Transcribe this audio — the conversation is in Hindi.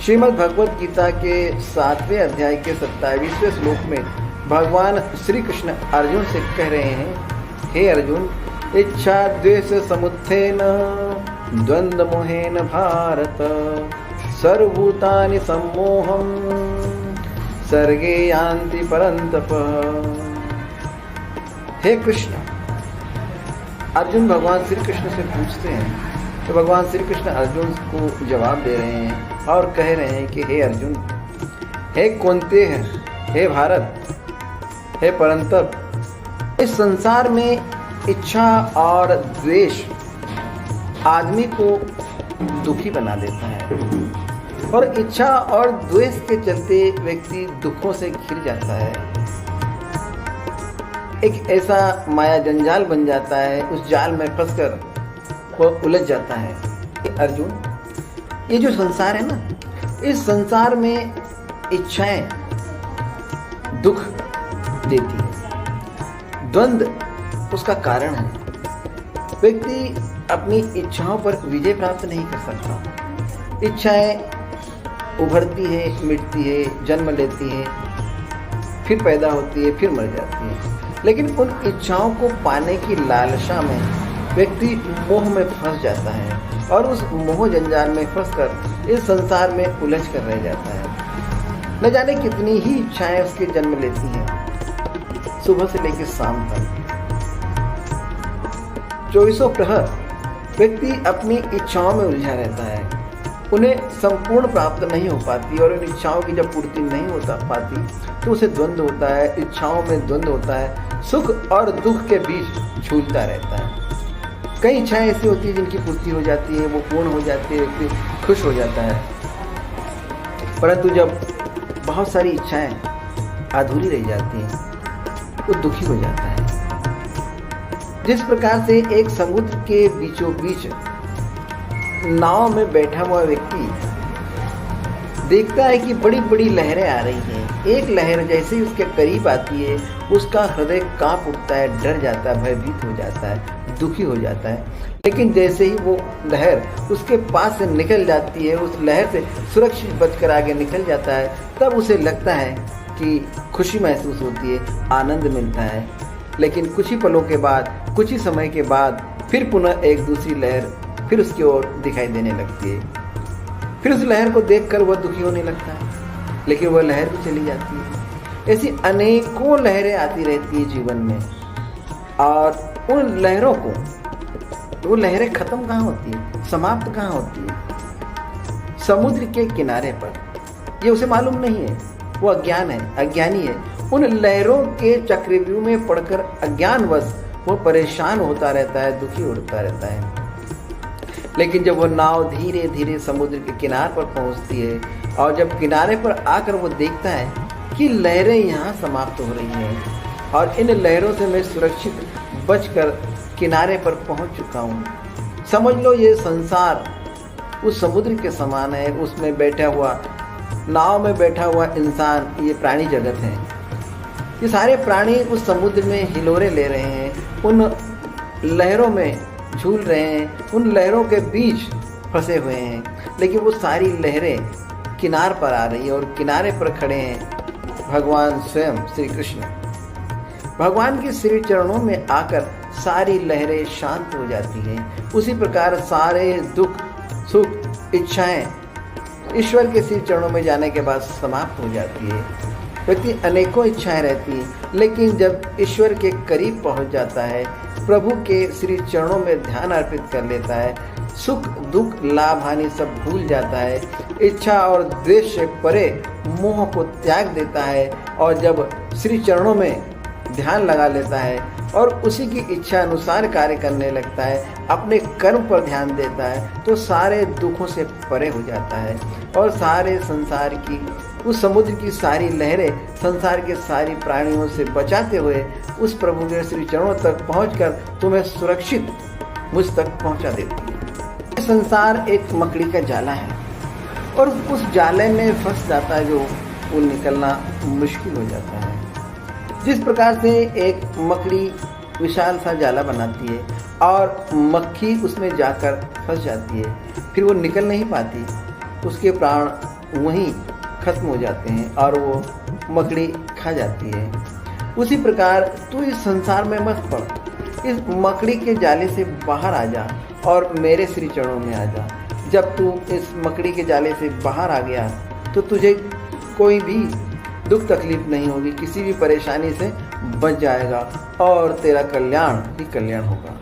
श्रीमद् भगवत गीता के 7वें अध्याय के 27वें श्लोक में भगवान श्री कृष्ण अर्जुन से कह रहे हैं, हे अर्जुन, इच्छा द्वेष समुत्थेन द्वंद्व मोहेन भारत सर्वभूतानि सम्मोहं सर्गे यान्ति परन्तप। हे कृष्ण, अर्जुन भगवान श्री कृष्ण से पूछते हैं तो भगवान श्री कृष्ण अर्जुन को जवाब दे रहे हैं और कह रहे हैं कि हे अर्जुन, हे कौन्तेय है, हे भारत, हे परंतप, इस संसार में इच्छा और द्वेष आदमी को दुखी बना देता है और इच्छा और द्वेष के चलते व्यक्ति दुखों से घिर जाता है। एक ऐसा माया जंजाल बन जाता है, उस जाल में फंसकर वो उलझ जाता है। अर्जुन, ये जो संसार है ना, इस संसार में इच्छाएं दुख देती है, द्वंद्व उसका कारण है। व्यक्ति अपनी इच्छाओं पर विजय प्राप्त नहीं कर सकता। इच्छाएं उभरती है, मिटती है, जन्म लेती है, फिर पैदा होती है, फिर मर जाती है। लेकिन उन इच्छाओं को पाने की लालसा में व्यक्ति मोह में फंस जाता है और उस मोह जंजाल में फंसकर इस संसार में उलझ कर रह जाता है। न जाने कितनी ही इच्छाएं उसके जन्म लेती हैं, सुबह से लेकर शाम तक। चौबीसों प्रहर व्यक्ति अपनी इच्छाओं में उलझा रहता है, उन्हें संपूर्ण प्राप्त नहीं हो पाती और उन इच्छाओं की जब पूर्ति नहीं होता पाती तो उसे द्वंद्व होता है, इच्छाओं में द्वंद्व होता है, सुख और दुख के बीच झूलता रहता है। कई इच्छाएं ऐसी होती हैं जिनकी पूर्ति हो जाती है, वो पूर्ण हो जाती है, व्यक्ति खुश हो जाता है। परंतु जब बहुत सारी इच्छाएं अधूरी रह जाती हैं, वो दुखी हो जाता है। जिस प्रकार से एक समुद्र के बीचों बीच नाव में बैठा हुआ व्यक्ति देखता है कि बड़ी बड़ी लहरें आ रही हैं। एक लहर जैसे ही उसके करीब आती है, उसका हृदय कांप उठता है, डर जाता है, भयभीत हो जाता है, दुखी हो जाता है। लेकिन जैसे ही वो लहर उसके पास से निकल जाती है, उस लहर से सुरक्षित बचकर आगे निकल जाता है, तब उसे लगता है कि खुशी महसूस होती है, आनंद मिलता है। लेकिन कुछ ही पलों के बाद, कुछ ही समय के बाद फिर पुनः एक दूसरी लहर फिर उसकी ओर दिखाई देने लगती है। फिर उस लहर को देखकर वह दुखी होने लगता है, लेकिन वह लहर भी चली जाती है। ऐसी अनेकों लहरें आती रहती है जीवन में, और उन लहरों को, वो लहरें खत्म कहाँ होती है, समाप्त कहाँ होती है? समुद्र के किनारे पर। ये उसे मालूम नहीं है, वो अज्ञान है, अज्ञानी है। उन लहरों के चक्रव्यूह में पड़कर अज्ञानवश वो परेशान होता रहता है, दुखी होता रहता है। लेकिन जब वो नाव धीरे धीरे समुद्र के किनारे पर पहुंचती है और जब किनारे पर आकर वो देखता है कि लहरें यहाँ समाप्त हो रही हैं और इन लहरों से मैं सुरक्षित बचकर किनारे पर पहुंच चुका हूँ। समझ लो ये संसार उस समुद्र के समान है, उसमें बैठा हुआ, नाव में बैठा हुआ इंसान, ये प्राणी जगत है। ये सारे प्राणी उस समुद्र में हिलोरे ले रहे हैं, उन लहरों में झूल रहे हैं, उन लहरों के बीच फंसे हुए हैं। लेकिन वो सारी लहरें किनार पर आ रही है और किनारे पर खड़े हैं भगवान स्वयं श्री कृष्ण। भगवान के श्री चरणों में आकर सारी लहरें शांत हो जाती हैं। उसी प्रकार सारे दुख, सुख, इच्छाएं ईश्वर के श्री चरणों में जाने के बाद समाप्त हो जाती है। व्यक्ति अनेकों इच्छाएं रहती हैं, लेकिन जब ईश्वर के करीब पहुंच जाता है, प्रभु के श्री चरणों में ध्यान अर्पित कर लेता है, सुख दुख लाभ हानि सब भूल जाता है, इच्छा और द्वेष से परे मोह को त्याग देता है और जब श्री चरणों में ध्यान लगा लेता है और उसी की इच्छा अनुसार कार्य करने लगता है, अपने कर्म पर ध्यान देता है, तो सारे दुखों से परे हो जाता है और सारे संसार की, उस समुद्र की सारी लहरें संसार के सारी प्राणियों से बचाते हुए उस प्रभु के श्री चरणों तक पहुंचकर तुम्हें सुरक्षित मुझ तक पहुंचा देती है। संसार एक मकड़ी का जाला है और उस जाले में फंस जाता है जो वो निकलना मुश्किल हो जाता है। जिस प्रकार से एक मकड़ी विशाल सा जाला बनाती है और मक्खी उसमें जाकर फंस जाती है, फिर वो निकल नहीं पाती, उसके प्राण वहीं खत्म हो जाते हैं और वो मकड़ी खा जाती है। उसी प्रकार तू इस संसार में मत पड़, इस मकड़ी के जाले से बाहर आ जा और मेरे श्री चरणों में आ जा। जब तू इस मकड़ी के जाले से बाहर आ गया तो तुझे कोई भी दुख तकलीफ नहीं होगी, किसी भी परेशानी से बच जाएगा और तेरा कल्याण ही कल्याण होगा।